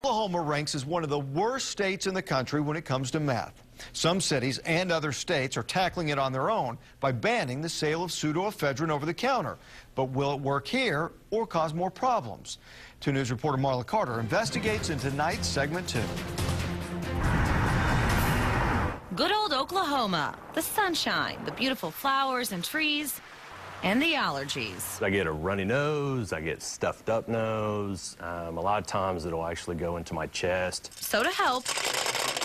Oklahoma ranks as one of the worst states in the country when it comes to meth. Some cities and other states are tackling it on their own by banning the sale of pseudoephedrine over the counter. But will it work here or cause more problems? 2 News reporter Marla Carter investigates in tonight's segment 2. Good old Oklahoma, the sunshine, the beautiful flowers and trees, and the allergies. I get a runny nose, I get stuffed up nose. A lot of times it'll actually go into my chest. So to help,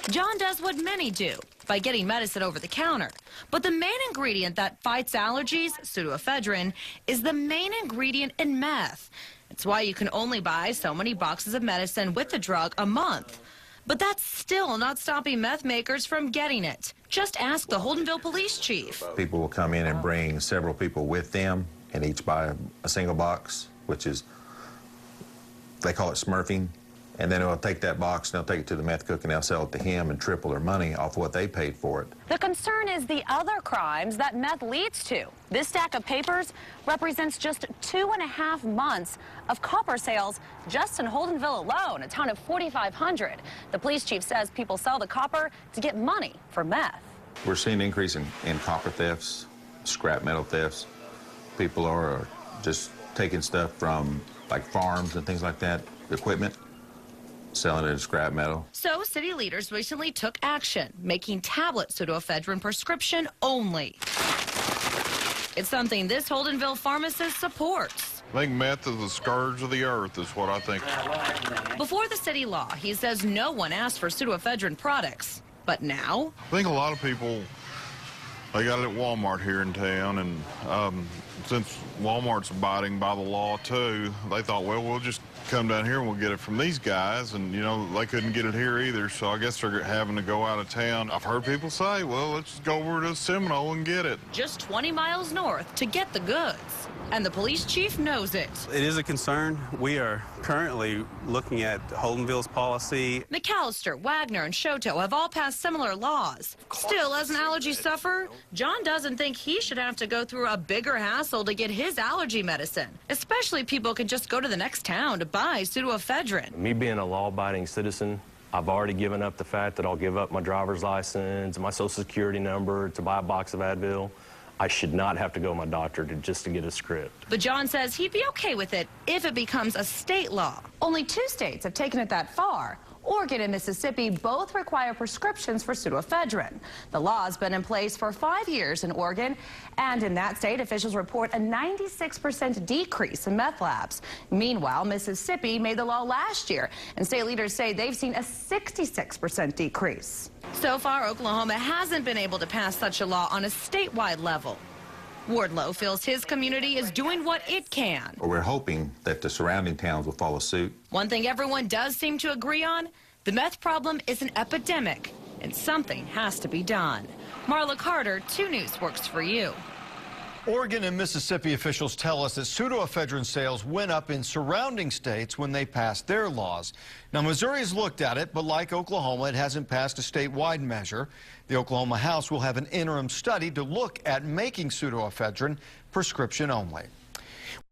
John does what many do by getting medicine over the counter. But the main ingredient that fights allergies, pseudoephedrine, is the main ingredient in meth. It's why you can only buy so many boxes of medicine with the drug a month. But that's still not stopping meth makers from getting it. Just ask the Holdenville police chief. People will come in and bring several people with them and each buy a single box, which is, they call it smurfing. And then they'll take that box and they'll take it to the meth cook and they'll sell it to him and triple their money off what they paid for it. The concern is the other crimes that meth leads to. This stack of papers represents just 2.5 months of copper sales just in Holdenville alone, a town of 4,500. The police chief says people sell the copper to get money for meth. We're seeing an increase in copper thefts, scrap metal thefts. People are just taking stuff from like farms and things like that, equipment, selling it as scrap metal. So city leaders recently took action, making tablet pseudoephedrine prescription only. It's something this Holdenville pharmacist supports. I think meth is the scourge of the earth, is what I think. Before the city law, he says no one asked for pseudoephedrine products. But now? I think a lot of people, they got it at Walmart here in town, and since Walmart's abiding by the law too, they thought, well, we'll just come down here and we'll get it from these guys, and you know, they couldn't get it here either, so I guess they're having to go out of town. I've heard people say, well, let's just go over to Seminole and get it. Just 20 miles north to get the goods. And the police chief knows it. It is a concern. We are currently looking at Holdenville's policy. McAllister, Wagner, and Shoto have all passed similar laws. Still, as an allergy sufferer, John doesn't think he should have to go through a bigger hassle to get his allergy medicine. Especially people can just go to the next town to buy pseudoephedrine. Me being a law-abiding citizen, I've already given up the fact that I'll give up my driver's license, my social security number to buy a box of Advil. I should not have to go to my doctor just to get a script. But John says he'd be okay with it if it becomes a state law. Only 2 states have taken it that far. Oregon and Mississippi both require prescriptions for pseudoephedrine. The law has been in place for 5 years in Oregon, and in that state, officials report a 96% decrease in meth labs. Meanwhile, Mississippi made the law last year, and state leaders say they've seen a 66% decrease. So far, Oklahoma hasn't been able to pass such a law on a statewide level. Wardlow feels his community is doing what it can. We're hoping that the surrounding towns will follow suit. One thing everyone does seem to agree on, the meth problem is an epidemic, and something has to be done. Marla Carter, 2 News works for you. Oregon and Mississippi officials tell us that pseudoephedrine sales went up in surrounding states when they passed their laws. Now, Missouri has looked at it, but like Oklahoma, it hasn't passed a statewide measure. The Oklahoma House will have an interim study to look at making pseudoephedrine prescription only.